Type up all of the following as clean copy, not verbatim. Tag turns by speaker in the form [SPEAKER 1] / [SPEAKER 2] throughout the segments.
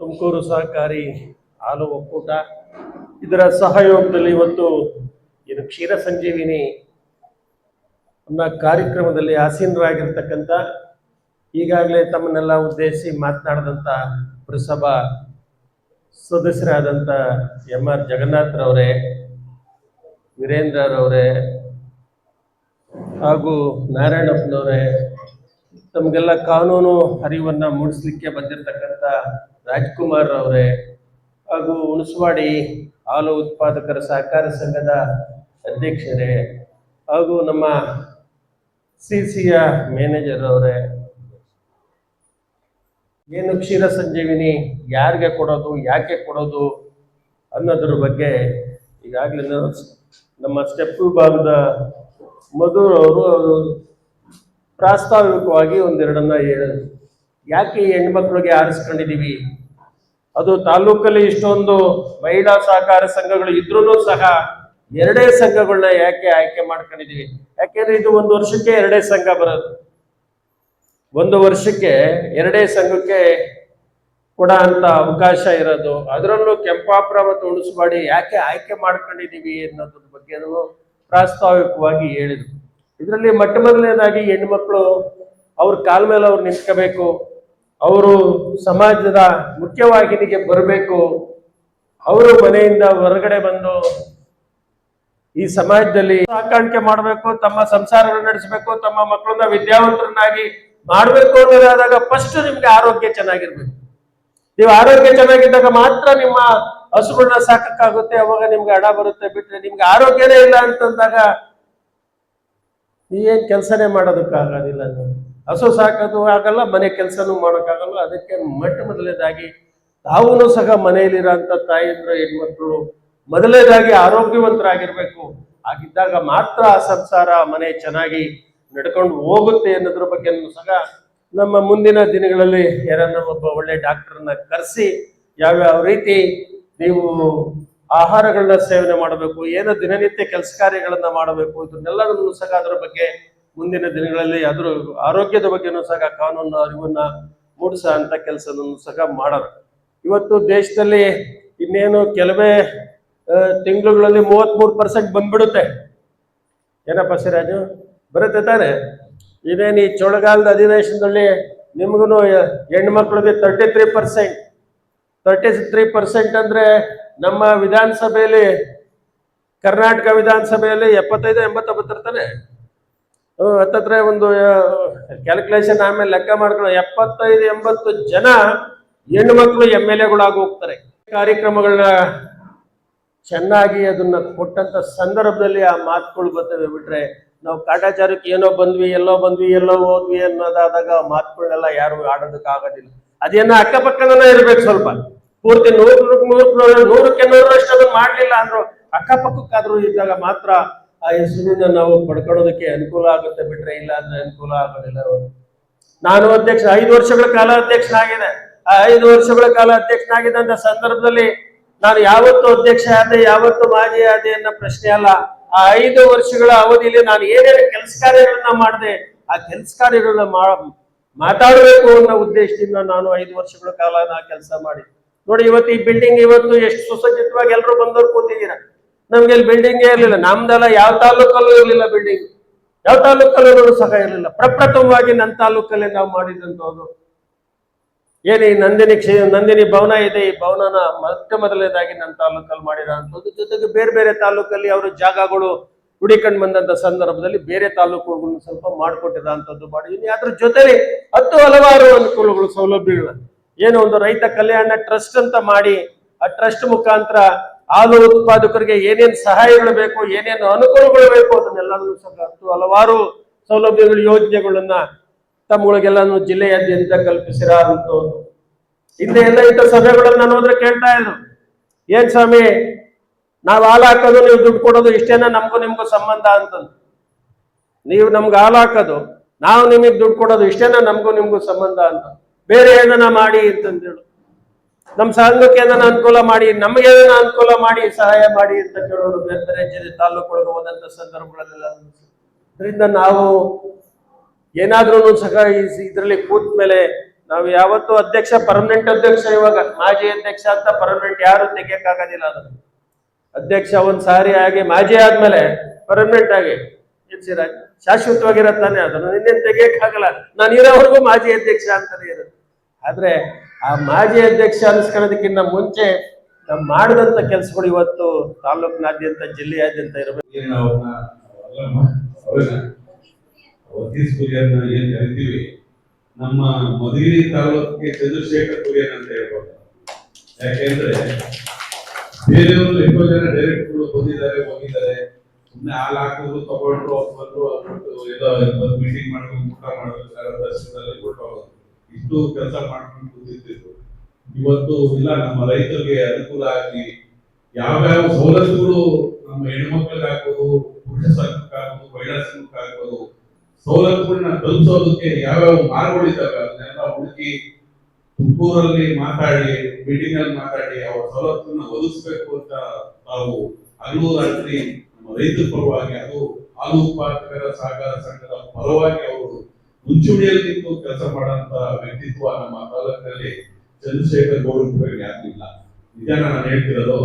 [SPEAKER 1] ತುಮಕೂರು ಸಹಕಾರಿ ಹಾಲು ಒಕ್ಕೂಟ ಇದರ ಸಹಯೋಗದಲ್ಲಿ ಇವತ್ತು ಇದು ಕ್ಷೀರ ಸಂಜೀವಿನಿ ಅನ್ನೋ ಕಾರ್ಯಕ್ರಮದಲ್ಲಿ ಆಸೀನರಾಗಿರ್ತಕ್ಕಂಥ ಈಗಾಗಲೇ ತಮ್ಮನ್ನೆಲ್ಲ ಉದ್ದೇಶಿಸಿ ಮಾತನಾಡಿದಂಥ ಪುರಸಭಾ ಸದಸ್ಯರಾದಂಥ MR ಜಗನ್ನಾಥ್ರವರೇ, ವೀರೇಂದ್ರರವರೇ ಹಾಗೂ ನಾರಾಯಣಪ್ಪನವರೇ, ತಮಗೆಲ್ಲ ಕಾನೂನು ಅರಿವನ್ನು ಮೂಡಿಸ್ಲಿಕ್ಕೆ ಬಂದಿರತಕ್ಕಂಥ ರಾಜ್ಕುಮಾರ್ ಅವರೇ ಹಾಗೂ ಹುಣಸವಾಡಿ ಹಾಲು ಉತ್ಪಾದಕರ ಸಹಕಾರ ಸಂಘದ ಅಧ್ಯಕ್ಷರೇ ಹಾಗೂ ನಮ್ಮ CCಯ ಮ್ಯಾನೇಜರ್ ಅವರೇ, ಏನು ಕ್ಷೀರ ಸಂಜೀವಿನಿ ಯಾರಿಗೆ ಕೊಡೋದು, ಯಾಕೆ ಕೊಡೋದು ಅನ್ನೋದ್ರ ಬಗ್ಗೆ ಈಗಾಗಲೇ ನಮ್ಮ ಸ್ಟೆಪ್ ವಿಭಾಗದ ಮಧು ಅವರು ಪ್ರಾಸ್ತಾವಿಕವಾಗಿ ಒಂದೆರಡನ್ನ ಹೇಳಿದ್ರು. ಯಾಕೆ ಈ ಹೆಣ್ಮಕ್ಳಿಗೆ ಆರಿಸ್ಕೊಂಡಿದ್ದೀವಿ, ಅದು ತಾಲೂಕಲ್ಲಿ ಇಷ್ಟೊಂದು ಮಹಿಳಾ ಸಹಕಾರ ಸಂಘಗಳು ಇದ್ರೂ ಸಹ ಎರಡೇ ಸಂಘಗಳನ್ನ ಯಾಕೆ ಆಯ್ಕೆ ಮಾಡ್ಕೊಂಡಿದೀವಿ? ಯಾಕೆಂದ್ರೆ ಇದು ಒಂದು ವರ್ಷಕ್ಕೆ ಎರಡೇ ಸಂಘ ಬರೋದು, ಒಂದು ವರ್ಷಕ್ಕೆ ಎರಡೇ ಸಂಘಕ್ಕೆ ಕೊಡ ಅಂತ ಅವಕಾಶ ಇರೋದು. ಅದರಲ್ಲೂ ಕೆಂಪಾಪುರ ಮತ್ತು ಹುಣಸವಾಡಿ ಯಾಕೆ ಆಯ್ಕೆ ಮಾಡ್ಕೊಂಡಿದೀವಿ ಅನ್ನೋದ್ರ ಬಗ್ಗೆ ಪ್ರಾಸ್ತಾವಿಕವಾಗಿ ಹೇಳಿದ್ರು. ಇದರಲ್ಲಿ ಮೊಟ್ಟ ಮೊದಲನೇದಾಗಿ ಹೆಣ್ಮಕ್ಳು ಅವ್ರ ಕಾಲ ಮೇಲೆ ಅವ್ರು ನಿಂತ್ಕೋಬೇಕು, ಅವರು ಸಮಾಜದ ಮುಖ್ಯವಾಹಿನಿಗೆ ಬರಬೇಕು, ಅವರು ಮನೆಯಿಂದ ಹೊರಗಡೆ ಬಂದು ಈ ಸಮಾಜದಲ್ಲಿ ಸಾಕಾಣಿಕೆ ಮಾಡಬೇಕು, ತಮ್ಮ ಸಂಸಾರವನ್ನು ನಡೆಸಬೇಕು, ತಮ್ಮ ಮಕ್ಕಳನ್ನ ವಿದ್ಯಾವಂತರನ್ನಾಗಿ ಮಾಡಬೇಕು ಅನ್ನೋದಾದಾಗ ಫಸ್ಟ್ ನಿಮ್ಗೆ ಆರೋಗ್ಯ ಚೆನ್ನಾಗಿರ್ಬೇಕು. ನೀವು ಆರೋಗ್ಯ ಚೆನ್ನಾಗಿದ್ದಾಗ ಮಾತ್ರ ನಿಮ್ಮ ಹಸುಗಳನ್ನ ಸಾಕಕ್ಕಾಗುತ್ತೆ, ಅವಾಗ ನಿಮ್ಗೆ ಹಣ ಬರುತ್ತೆ. ಬಿಟ್ರೆ ನಿಮ್ಗೆ ಆರೋಗ್ಯನೇ ಇಲ್ಲ ಅಂತಂದಾಗ ನೀವೇನ್ ಕೆಲಸನೇ ಮಾಡೋದಕ್ಕಾಗೋದಿಲ್ಲ. ಹಸು ಸಾಕೋದು ಆಗಲ್ಲ, ಮನೆ ಕೆಲಸನೂ ಮಾಡೋಕ್ಕಾಗಲ್ಲ. ಅದಕ್ಕೆ ಮೊಟ್ಟ ಮೊದಲನೇದಾಗಿ ತಾವೂ ಸಹ ಮನೆಯಲ್ಲಿರೋಂಥ ತಾಯಿಯಂದ್ರು ಹೆಣ್ಮಕ್ಳು ಮೊದಲನೇದಾಗಿ ಆರೋಗ್ಯವಂತರಾಗಿರ್ಬೇಕು. ಆಗಿದ್ದಾಗ ಮಾತ್ರ ಆ ಸಂಸಾರ ಮನೆ ಚೆನ್ನಾಗಿ ನಡ್ಕೊಂಡು ಹೋಗುತ್ತೆ ಅನ್ನೋದ್ರ ಬಗ್ಗೆ ಸಹ ನಮ್ಮ ಮುಂದಿನ ದಿನಗಳಲ್ಲಿ ಯಾರನ್ನ ಒಬ್ಬ ಒಳ್ಳೆ ಡಾಕ್ಟರ್ನ ಕರೆಸಿ ಯಾವ್ಯಾವ ರೀತಿ ನೀವು ಆಹಾರಗಳನ್ನ ಸೇವನೆ ಮಾಡಬೇಕು, ಏನೋ ದಿನನಿತ್ಯ ಕೆಲಸ ಕಾರ್ಯಗಳನ್ನ ಮಾಡಬೇಕು, ಇದನ್ನೆಲ್ಲದನ್ನು ಸಹ ಅದರ ಬಗ್ಗೆ ಮುಂದಿನ ದಿನಗಳಲ್ಲಿ ಅದ್ರ ಆರೋಗ್ಯದ ಬಗ್ಗೆನೂ ಸಹ ಕಾನೂನು ಅರಿವನ್ನ ಮೂಡಿಸೋ ಅಂತ ಕೆಲಸವನ್ನು ಸಹ ಮಾಡೋದು. ಇವತ್ತು ದೇಶದಲ್ಲಿ ಇನ್ನೇನು ಕೆಲವೇ ತಿಂಗಳುಗಳಲ್ಲಿ 33% ಬಂದ್ಬಿಡುತ್ತೆ. ಏನಪ್ಪ ಸಿರಾಜು, ಬರುತ್ತೆ ತಾನೆ? ಇದೇನು ಈ ಚಳಿಗಾಲದ ಅಧಿವೇಶನದಲ್ಲಿ ನಿಮ್ಗೂ ಹೆಣ್ಮಕ್ಳಿಗೆ 33% ಅಂದ್ರೆ ನಮ್ಮ ವಿಧಾನಸಭೆಯಲ್ಲಿ, ಕರ್ನಾಟಕ ವಿಧಾನಸಭೆಯಲ್ಲಿ 75-80 ಬರ್ತಾನೆ. ಹತ್ತತ್ರ ಒಂದು ಕ್ಯಾಲ್ಕುಲೇಷನ್ ಆಮೇಲೆ ಲೆಕ್ಕ ಮಾಡ್ಕೊಳ್ಳೋ 75-80 ಜನ ಹೆಣ್ಮಕ್ಳು MLAಗಳಾಗಿ ಹೋಗ್ತಾರೆ. ಕಾರ್ಯಕ್ರಮಗಳನ್ನ ಚೆನ್ನಾಗಿ ಅದನ್ನ ಕೊಟ್ಟಂತ ಸಂದರ್ಭದಲ್ಲಿ ಆ ಮಾತುಗಳು ಬರ್ತವೆ. ಬಿಟ್ರೆ ನಾವು ಕಾಟಾಚಾರಕ್ಕೆ ಏನೋ ಬಂದ್ವಿ, ಎಲ್ಲೋ ಹೋದ್ವಿ ಅನ್ನೋದಾದಾಗ ಮಾತುಗಳನ್ನೆಲ್ಲ ಯಾರು ಆಡೋದಕ್ಕೆ ಆಗೋದಿಲ್ಲ. ಅದೇನೋ ಅಕ್ಕಪಕ್ಕನೇ ಇರ್ಬೇಕು, ಸ್ವಲ್ಪ ಪೂರ್ತಿ 100ಕ್ಕೆ 100ರಷ್ಟು ಅದನ್ನ ಮಾಡ್ಲಿಲ್ಲ ಅಂದ್ರು ಅಕ್ಕಪಕ್ಕಕ್ಕಾದ್ರೂ ಇದ್ದಾಗ ಮಾತ್ರ ಆ ಹೆಸರನ್ನ ನಾವು ಪಡ್ಕೊಳ್ಳೋದಕ್ಕೆ ಅನುಕೂಲ ಆಗುತ್ತೆ. ಬಿಟ್ರೆ ಇಲ್ಲ ಅಂದ್ರೆ ಅನುಕೂಲ ಆಗೋದಿಲ್ಲ. ನಾನು 5 ವರ್ಷಗಳ ಕಾಲ ಅಧ್ಯಕ್ಷನಾಗಿದೆ. ಆ 5 ವರ್ಷಗಳ ಕಾಲ ಅಧ್ಯಕ್ಷನಾಗಿದ್ದಂತ ಸಂದರ್ಭದಲ್ಲಿ ನಾನು ಯಾವತ್ತು ಅಧ್ಯಕ್ಷ ಆದೆ, ಯಾವತ್ತು ಮಾಜಿ ಆದೆ ಅನ್ನೋ ಪ್ರಶ್ನೆ ಅಲ್ಲ. ಆ 5 ವರ್ಷಗಳ ಅವಧಿಯಲ್ಲಿ ನಾನು ಏನೇನು ಕೆಲಸ ಕಾರ್ಯಗಳನ್ನ ಮಾಡಿದೆ, ಆ ಕೆಲಸ ಕಾರ್ಯಗಳನ್ನ ಮಾತಾಡಬೇಕು ಅನ್ನೋ ಉದ್ದೇಶದಿಂದ ನಾನು 5 ವರ್ಷಗಳ ಕಾಲ ನಾ ಕೆಲಸ ಮಾಡಿ ನೋಡಿ. ಇವತ್ತು ಈ ಬಿಲ್ಡಿಂಗ್ ಇವತ್ತು ಎಷ್ಟು ಸುಸಜ್ಜಿತವಾಗಿ ಎಲ್ಲರೂ ಬಂದವ್ರು ಕೂತಿದ್ದೀರಾ. ನಮ್ಗೆ ಇಲ್ಲಿ ಬಿಲ್ಡಿಂಗೇ ಇರಲಿಲ್ಲ. ನಮ್ದೆಲ್ಲ ಯಾವ ತಾಲೂಕಲ್ಲೂ ಇರಲಿಲ್ಲ ಬಿಲ್ಡಿಂಗ್, ಯಾವ ತಾಲೂಕಲ್ಲೂ ಸಹ ಇರಲಿಲ್ಲ. ಪ್ರಪ್ರಥಮವಾಗಿ ನನ್ನ ತಾಲೂಕಲ್ಲೇ ನಾವು ಮಾಡಿದಂಥದ್ದು ಏನು ಈ ನಂದಿನಿ ಭವನ ಇದೆ. ಈ ಭವನನ ಮೊದಲನೇದಾಗಿ ನನ್ನ ತಾಲೂಕಲ್ಲಿ ಮಾಡಿರೋಂಥದ್ದು. ಜೊತೆಗೆ ಬೇರೆ ಬೇರೆ ತಾಲೂಕಲ್ಲಿ ಅವರು ಜಾಗಗಳು ಹುಡಿಕೊಂಡು ಬಂದಂತ ಸಂದರ್ಭದಲ್ಲಿ ಬೇರೆ ತಾಲೂಕುಗಳನ್ನು ಸ್ವಲ್ಪ ಮಾಡಿಕೊಟ್ಟಿರೋಂಥದ್ದು ಮಾಡಿದೀನಿ. ಅದ್ರ ಜೊತೆಲಿ ಹಲವಾರು ಅನುಕೂಲಗಳು, ಸೌಲಭ್ಯಗಳು, ಏನು ಒಂದು ರೈತ ಕಲ್ಯಾಣ ಟ್ರಸ್ಟ್ ಅಂತ ಮಾಡಿ ಆ ಟ್ರಸ್ಟ್ ಮುಖಾಂತರ ಹಾಲು ಉತ್ಪಾದಕರಿಗೆ ಏನೇನು ಸಹಾಯಗಳು ಬೇಕು, ಏನೇನು ಅನುಕೂಲಗಳು ಬೇಕು ಅದನ್ನೆಲ್ಲರೂ ಸಹ ಹಲವಾರು ಸೌಲಭ್ಯಗಳು, ಯೋಜನೆಗಳನ್ನ ತಮ್ಮಗಳಿಗೆಲ್ಲಾನು ಜಿಲ್ಲೆಯಾದ್ಯಂತ ಕಲ್ಪಿಸಿರೋಂಥದ್ದು. ಹಿಂದೆ ಎಲ್ಲ ಇಂಥ ಸಭೆಗಳನ್ನ ನಾನು ಹೋದ್ರೆ ಕೇಳ್ತಾ ಇದ್ರು, ಏನ್ ಸ್ವಾಮಿ ನಾವ್ ಹಾಲು ಹಾಕೋದು, ನೀವು ದುಡ್ಡು ಕೊಡೋದು, ಇಷ್ಟೇನ ನಮಗೂ ನಿಮ್ಗೂ ಸಂಬಂಧ ಅಂತಂದು. ನೀವು ನಮ್ಗೆ ಹಾಲು ಹಾಕೋದು, ನಾವು ನಿಮಗೆ ದುಡ್ಡು ಕೊಡೋದು, ಇಷ್ಟೇನ ನಮಗೂ ನಿಮ್ಗೂ ಸಂಬಂಧ ಅಂತ. ಬೇರೆ ಏನನ್ನ ಮಾಡಿ ಅಂತಂದೇಳು, ನಮ್ಮ ಸಂಘಕ್ಕೆ ಏನಾನ ಅನುಕೂಲ ಮಾಡಿ, ನಮ್ಗೆ ಏನಾನ ಅನುಕೂಲ ಮಾಡಿ, ಸಹಾಯ ಮಾಡಿ ಅಂತ ಕೇಳೋರು ಬೇರೆ ಬೇರೆ ತಾಲೂಕುಗಳಿಗೆ ಹೋದಂತ ಸಂದರ್ಭಗಳಲ್ಲೆಲ್ಲ. ಅದರಿಂದ ನಾವು ಏನಾದ್ರೂ ಸಹ ಇದರಲ್ಲಿ ಕೂತ ಮೇಲೆ ನಾವು ಯಾವತ್ತು ಅಧ್ಯಕ್ಷ ಪರ್ಮನೆಂಟ್ ಅಧ್ಯಕ್ಷ, ಇವಾಗ ಮಾಜಿ ಅಧ್ಯಕ್ಷ ಅಂತ ಪರ್ಮನೆಂಟ್ ಯಾರು ತೆಗಿಯಕ್ಕಾಗೋದಿಲ್ಲ. ಅದು ಅಧ್ಯಕ್ಷ ಒಂದ್ ಸಾರಿ ಆಗಿ ಮಾಜಿ ಆದ್ಮೇಲೆ ಪರ್ಮನೆಂಟ್ ಆಗಿ ಶಾಶ್ವತವಾಗಿರತ್ತಾನೆ. ಅದನ್ನು ಇನ್ನೇನು ತೆಗಿಯಕ್ಕಾಗಲ್ಲ. ನಾನು ಇರೋವರೆಗೂ ಮಾಜಿ ಅಧ್ಯಕ್ಷ ಅಂತಾನೆ ಇರುತ್ತೆ. ಆದ್ರೆ ಆ ಮಾಜಿ ಅಧ್ಯಕ್ಷ ಅನಿಸ್ಕೊಳ್ಳೋದಕ್ಕಿಂತ ಮುಂಚೆ ನಾವು ಮಾಡಿದಂತ ಕೆಲಸಗಳು ಇವತ್ತು ತಾಲೂಕಿನಾದ್ಯಂತ ಜಿಲ್ಲೆಯಾದ್ಯಂತ ಇರಬೇಕು.
[SPEAKER 2] ಏನ್ ಕರಿತೀವಿ, ನಮ್ಮ ಮಧುಗಿರಿ ತಾಲೂಕಿಗೆ ಚಂದ್ರಶೇಖರ್ ಕುರಿಯನ್ ಅಂತ ಹೇಳ್ಬೋದು. ಯಾಕೆಂದ್ರೆ ಬೇರೆಯವರು ಎಷ್ಟೋ ಜನ ಡೈರೆಕ್ಟ್ಗಳು ಬಂದಿದ್ದಾರೆ, ಹೋಗಿದ್ದಾರೆ, ಸುಮ್ಮನೆ ಹಾಲು ಹಾಕಿದ್ರು ತಗೊಂಡ್ರು ಬಂದು ಮೀಟಿಂಗ್ ಮಾಡ್ಕೊಂಡು ಊಟ ಮಾಡಬೇಕು, ದರ್ಶನದಲ್ಲಿ ಕೊಟ್ಟೋಗೋದು, ಇಷ್ಟು ಕೆಲಸ ಮಾಡ್ಕೊಂಡು ಕೂತಿರ್ತಿದ್ರು. ಇವತ್ತು ಇಲ್ಲ, ನಮ್ಮ ರೈತರಿಗೆ ಅನುಕೂಲ ಆಗಿ ಯಾವ್ಯಾವ ಸವಲತ್ತುಗಳು ನಮ್ಮ ಹೆಣ್ಮಕ್ಳಿಗಾಗ್ಬೋದು, ಪುರುಷ ಸಂಘಕ್ಕಾಗ್ಬೋದು, ಮಹಿಳಾ ಸಂಘಕ್ಕಾಗ್ಬೋದು, ಸವಲತ್ತುಗಳನ್ನ ತಲುಪಿಸೋದಕ್ಕೆ ಯಾವ್ಯಾವ ಮಾರ್ಗಗಳಿದ್ದಾವೆ ಅದನ್ನೆಲ್ಲ ಹುಡುಕಿ ತುಮಕೂರಲ್ಲಿ ಮಾತಾಡಿ, ಮೀಟಿಂಗ್ ಅಲ್ಲಿ ಮಾತಾಡಿ ಅವ್ರ ಸವಲತ್ತನ್ನ ಒದಗಿಸ್ಬೇಕು ಅಂತ ನಾವು ಹಗಲು ರಾತ್ರಿ ನಮ್ಮ ರೈತರ ಪರವಾಗಿ, ಅದು ಹಾಲು ಉತ್ಪಾದಕರ ಸಹಕಾರ ಸಂಘದ ಪರವಾಗಿ ಅವರು ಮುಂಚೂಣಿಯಲ್ಲಿ ನಿಂತು ಕೆಲಸ ಮಾಡುವಂತ ವ್ಯಕ್ತಿತ್ವ ನಮ್ಮ ತಾಲೂಕಿನಲ್ಲಿ ಚಂದ್ರಶೇಖರ್ ಗೌಡ್ರ ಯಾರಿಲ್ಲ. ನಿಜ ನಾನು ಹೇಳ್ತಿರೋದು.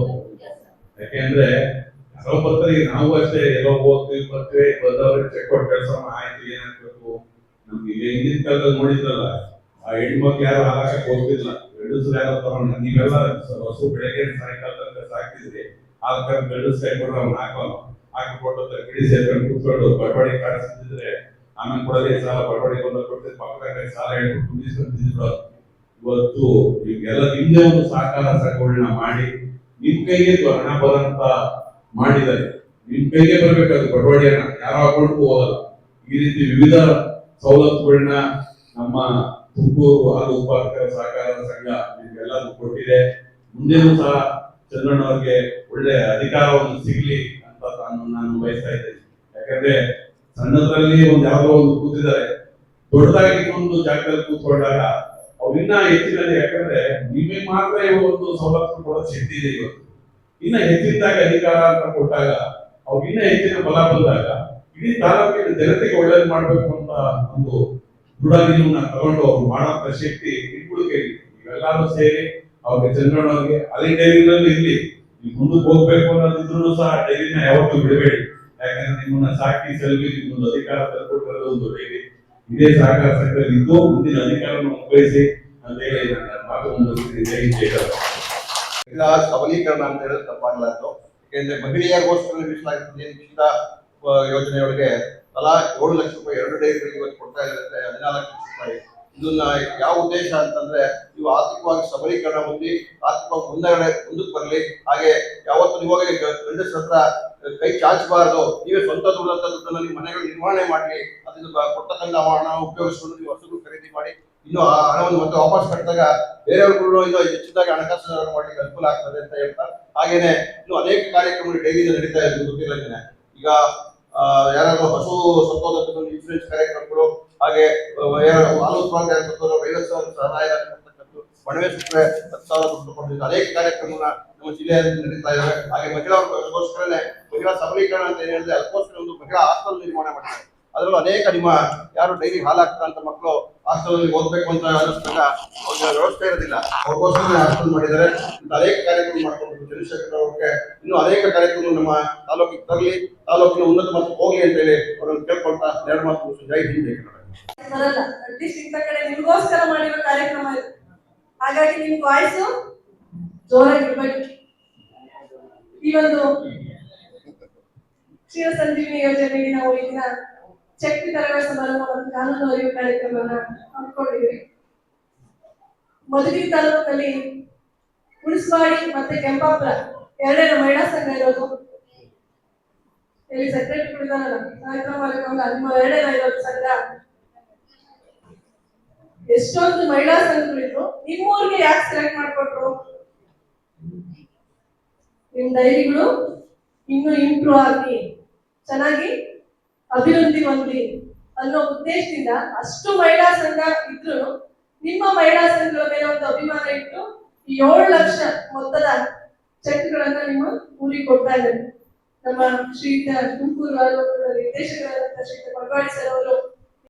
[SPEAKER 2] ಯಾಕೆಂದ್ರೆ ಯಾರೋ ಬರ್ತಾರೆ, ನಾವು ಅಷ್ಟೇ ಎಲ್ಲೋ ಹೋಗ್ತೀವಿ ಬರ್ತೀವಿ, ಬಂದವ್ರಿಗೆ ಚೆಕ್ ಕೊಟ್ಟು ಕೆಲಸ ಆಯ್ತು ಏನಾಗ್ಬೇಕು. ನಮ್ಗೆ ಹಿಂದಿನ ಕಾಲದಲ್ಲಿ ನೋಡಿದ್ರಲ್ಲ, ಆ ಹೆಣ್ಮಕ್ಳು ಯಾರು ಹಾಕಕ್ ಹೋಗ್ತಿಲ್ಲ, ಗಂಡಸರು ಯಾರೋ ತಗೊಂಡು, ನೀವೆಲ್ಲ ಹಸು ಬೆಳಗ್ಗೆ ಸಾಯಂಕಾಲ ತನಕ ಸಾಕ್ತಿದ್ರಿ, ಹಾಲು ಗಂಡಸ್ ಕೈಕೊಂಡು ಅವ್ನು ಹಾಕೋಲ್ಲ, ಹಾಕಿಕೊಟ್ಟು ಗಿಡಿ ಸೇರ್ಕೊಂಡು ಕೂತ್ಕೊಂಡು ಬಡಬಡಿ ಕಾಡಿಸ್ತಿದ್ರೆ ಆಮೇಲೆ ಕೊಡಲಿ ಸಾಲ ಬಡಬಡಿ ಬಂದ ಕೊಡ್ತಿದ್ ಪಕ್ಕದ ಸಾಲ ಹೇಳ್ಬಿಟ್ಟು ಕುಂದಿಸ್ಕೊಂತಿದ್ರು. ಇವತ್ತು ನಿಮ್ಗೆಲ್ಲ ನಿಮ್ದೇ ಒಂದು ಸಹಕಾರ ಸಂಘಗಳನ್ನ ಮಾಡಿ ನಿಮ್ ಕೈಗೆ ಹಣ ಬರಂತ ಮಾಡಿದ್ದಾರೆ. ನಿಮ್ ಕೈಗೆ ಬರ್ಬೇಕಾದ್ರೆ ಬಡವಡಿಯನ್ನ ಯಾರು ಹಾಕೊಂಡು ಹೋಗಲ್ಲ. ಈ ರೀತಿ ವಿವಿಧ ಸವಲತ್ತುಗಳನ್ನ ನಮ್ಮ ತುಮಕೂರು ಹಾಲು ಉತ್ಪಾದಕರ ಸಹಕಾರ ಸಂಘ ನಿಮ್ಗೆಲ್ಲರೂ ಕೊಟ್ಟಿದೆ. ಮುಂದೆನೂ ಸಹ ಚಂದ್ರಣ್ಣವ್ರಿಗೆ ಒಳ್ಳೆ ಅಧಿಕಾರವನ್ನು ಸಿಗ್ಲಿ ಅಂತ ನಾನು ಬಯಸ್ತಾ ಇದ್ದೇನೆ. ಯಾಕಂದ್ರೆ ಸಣ್ಣದ್ರಲ್ಲಿ ಒಂದ್ ಯಾವ್ದೋ ಒಂದು ಕೂತಿದ್ದಾರೆ, ದೊಡ್ಡದಾಗಿ ಒಂದು ಜಾಗದಲ್ಲಿ ಕೂತ್ಕೊಂಡಾಗ ಅವ್ರು ಇನ್ನ ಹೆಚ್ಚಿನಲ್ಲಿ, ಯಾಕಂದ್ರೆ ನಿಮಗೆ ಮಾತ್ರ ಒಂದು ಸವಲತ್ತು ಕೊಡೋ ಶಕ್ತಿ ಇದೆ. ಇವತ್ತು ಇನ್ನ ಹೆಚ್ಚಿನದಾಗ ಅಧಿಕಾರ ಅಂತ ಕೊಟ್ಟಾಗ ಅವ್ರು ಇನ್ನ ಹೆಚ್ಚಿನ ಬಲ ಬಂದಾಗ ಇಡೀ ತಾಲೂಕಿನ ಜನತೆಗೆ ಒಳ್ಳೇದು ಮಾಡ್ಬೇಕು ಅಂತ ಒಂದು ದೃಢ ನಿಲುವನ್ನ ತಗೊಂಡು ಅವ್ರು ಮಾಡೋಂತ ಶಕ್ತಿ ಇಟ್ಕೊಳಿಕೆ ಇವೆಲ್ಲರೂ ಸೇರಿ ಅವ್ರಿಗೆ ಚಂದ್ರಣ್ಣವ್ರಿಗೆ ಅಲ್ಲಿ ಡೈರಿನಲ್ಲಿ ಇರ್ಲಿ, ನೀವು ಮುಂದಕ್ಕೆ ಹೋಗ್ಬೇಕು ಅನ್ನೋದಿದ್ರು ಸಹ ಡೈರಿನ ಯಾವತ್ತೂ ಬಿಡಬೇಡಿ. ಯಾಕಂದ್ರೆ ನಿಮ್ಮನ್ನ ಸಾಕಿ ಸೆಲ್ವಿ ನಿಮ್ಮೊಂದು ಅಧಿಕಾರ ತರ್ಕೊಟ್ಟಿರೋದು ಒಂದು ಡೈರಿ. ಇದೇ ಸಹಕಾರ ಸಂಘದಲ್ಲಿ ಇದ್ದು ಮುಂದಿನ ಅಧಿಕಾರವನ್ನು ಉಪಯೋಗಿಸಿ ಅಂತ ಹೇಳಿ ನನ್ನ ಮಾತು ಮುಂದುವರಿಸಿದ್ದೀನಿ. ಜೈ ಜಯಕರ್.
[SPEAKER 3] ಮಹಿಳಾ ಸಬಲೀಕರಣ ಅಂತ ಹೇಳಿದ್ರೆ ತಪ್ಪಾಗಲಾರ್ದು. ಯಾಕೆಂದ್ರೆ ಮಹಿಳೆಯರಿಗೋಸ್ಕರ ಮೀಸಲಾಗಿರ್ತದೆ ಉಚಿತ ಯೋಜನೆಯೊಳಗೆ ತಲಾ 7 ಲಕ್ಷ ರೂಪಾಯಿ 2 ಡೈರಿಗಳಿಗೆ ಇವತ್ತು ಕೊಡ್ತಾ ಇದ್ದಾರೆ, 14 ಲಕ್ಷ ರೂಪಾಯಿ. ಇದನ್ನ ಯಾವ ಉದ್ದೇಶ ಅಂತಂದ್ರೆ ನೀವು ಆರ್ಥಿಕವಾಗಿ ಸಬಲೀಕರಣ ಹೊಂದಿ ಆರ್ಥಿಕವಾಗಿ ಮುಂದಕ್ಕೆ ಬರಲಿ. ಹಾಗೆ ಯಾವತ್ತು ನೀವಾಗ ಗಂಡಸರ ಹತ್ರ ಕೈ ಚಾಚಬಾರದು. ನೀವೇ ಸ್ವಂತ ದುಡ್ಡಂತ ದುಡ್ಡನ್ನು ನಿಮ್ಮ ಮನೆಗಳು ನಿರ್ವಹಣೆ ಮಾಡಲಿ. ಅದನ್ನು ಕೊಟ್ಟತಂದ ಹಣ ಉಪಯೋಗಿಸಿಕೊಂಡು ನೀವು ವಸ್ತುಗಳು ಖರೀದಿ ಮಾಡಿ ಇನ್ನು ಆ ಹಣವನ್ನು ಮತ್ತೆ ವಾಪಸ್ ಕಟ್ಟಿದಾಗ ಬೇರೆಯವ್ರಿಗೂ ಇನ್ನೂ ಹೆಚ್ಚಿದಾಗಿ ಹಣಕಾಸು ಮಾಡ್ಲಿಕ್ಕೆ ಅನುಕೂಲ ಆಗ್ತದೆ ಅಂತ ಹೇಳ್ತಾ, ಹಾಗೇನೆ ಇನ್ನು ಅನೇಕ ಕಾರ್ಯಕ್ರಮಗಳು ಡೈರಿಯಿಂದ ನಡೀತಾ ಇದ್ದು ಗೊತ್ತಿರೋದೇನೆ. ಈಗ ಯಾರಾದ್ರೂ ಹಸು ಸತ್ತೋದಕ್ಕೆ ಇನ್ಸೂರೆನ್ಸ್ ಕಾರ್ಯಕ್ರಮಗಳು, ಹಾಗೆ ಹಾಲು ಉತ್ಪಾದನೆ ವೈರಸ್ ಸಹಾಯ ಒಡವೆ ಸುತ್ತರೆ 10,000 ದುಡ್ಡು ಕೊಟ್ಟಿದ್ದು ಅನೇಕ ಕಾರ್ಯಕ್ರಮಗಳನ್ನ ನಮ್ಮ ಜಿಲ್ಲೆಯಲ್ಲಿ ನಡೀತಾ ಇದ್ದಾವೆ. ಹಾಗೆ ಮಹಿಳೆಯರಿಗೋಸ್ಕರನೇ ಮಹಿಳಾ ಸಬಲೀಕರಣ ಅಂತ ಏನ್ ಹೇಳಿದ್ರೆ ಅದಕ್ಕೋಸ್ಕರ ಒಂದು ಮಹಿಳಾ ಹಾಸ್ಟೆಲ್ ನಿರ್ಮಾಣ ಮಾಡಿದ್ದಾರೆ. ಅದರಲ್ಲೂ ಅನೇಕ ನಿಮ್ಮ ಯಾರು ಡೈಲಿ ಹಾಲು ಹಾಕ್ತಂತ ಮಕ್ಕಳು ಹಾಸ್ಟೆಲ್ ಓದ್ಬೇಕು ಅಂತ ಅನ್ನಿಸ್ದಾಗ ಅವ್ರಿಗೆ ವ್ಯವಸ್ಥೆ ಇರೋದಿಲ್ಲ, ಅವ್ರಿಗೋಸ್ಕರ ಹಾಸ್ಟೆಲ್ ಮಾಡಿದ್ದಾರೆ. ಅನೇಕ ಕಾರ್ಯಕ್ರಮ ಮಾಡ್ಕೊಂಡು ಚಂದ್ರಶೇಖರ್ ಅವ್ರಿಗೆ ಇನ್ನೂ ಅನೇಕ ಕಾರ್ಯಕ್ರಮ ನಮ್ಮ ತಾಲೂಕಿಗೆ ತರಲಿ, ತಾಲೂಕಿನ ಉನ್ನತ ಮಟ್ಟಕ್ಕೆ ಹೋಗ್ಲಿ ಅಂತ ಹೇಳಿ ಅವ್ರನ್ನ ಕೇಳ್ಕೊಳ್ತಾ 2 ಮಾತು ಜೈ ಹಿಂದ್ ಜೈ ಕನ್ನಡ.
[SPEAKER 4] ಬರಲ್ಲ, ಅಟ್ಲೀಸ್ಟ್ ಇಂಥ ಕಡೆ ನಿಮ್ಗೋಸ್ಕರ ಮಾಡಿರೋ ಕಾರ್ಯಕ್ರಮ ಇದು. ಹಾಗಾಗಿ ನಿಮ್ ವಾಯ್ಸು ಜೋರಾಗಿರ್ಬೇಕು. ಈ ಒಂದು ಕ್ಷೀರ ಸಂಜೀವಿನಿ ಯೋಜನೆಗೆ ನಾವು ಈ ದಿನ ಚೆಕ್ ವಿತರಣಾ ಸಮಾರಂಭ ಮತ್ತು ಕಾನೂನು ಅರಿವು ಕಾರ್ಯಕ್ರಮವನ್ನ ಹಮ್ಮಿಕೊಂಡಿದ್ವಿ. ಮಧುಗಿರಿ ತಾಲೂಕಿನಲ್ಲಿ ಉಳಿಸ್ವಾಡಿ ಮತ್ತೆ ಕೆಂಪಾಪುರ 2 ಮಹಿಳಾ ಸಂಘ ಇರೋದು. ಇಲ್ಲಿ ಸೆಕ್ರೆಟರಿ ಇದಾರಲ್ಲ, ಕಾರ್ಯಕ್ರಮ ನಿಮ್ಮ 2 ಇರೋದು ಸಂಘ. ಎಷ್ಟೊಂದು ಮಹಿಳಾ ಸಂಘಗಳಿದ್ರು, ನಿಮ್ಮೂರಿಗೆ ಯಾಕೆ ಸೆಲೆಕ್ಟ್ ಮಾಡ್ಕೊಟ್ರು? ನಿಮ್ ಡೈರಿಗಳು ಇನ್ನು ಇಂಪ್ರೂವ್ ಆಗಿ ಚೆನ್ನಾಗಿ ಅಭಿವೃದ್ಧಿ ಹೊಂದಿ ಅನ್ನೋ ಉದ್ದೇಶದಿಂದ ಅಷ್ಟು ಮಹಿಳಾ ಸಂಘ ಇದ್ರು ನಿಮ್ಮ ಮಹಿಳಾ ಸಂಘಗಳ ಮೇಲೆ ಒಂದು ಅಭಿಮಾನ ಇಟ್ಟು 7 ಲಕ್ಷ ಮೊತ್ತದ ಚೆಕ್ಗಳನ್ನ ನಿಮ್ಮ ಊರಿಗೆ ಕೊಡ್ತಾ ಇದ್ದಾರೆ. ನಮ್ಮ ಶ್ರೀಯುತ ತುಮಕೂರು ನಿರ್ದೇಶಕರಾದಂತಹ ಶ್ರೀಯುತ ಪಡ್ವಾಡಿ ಸರ್ ಅವರು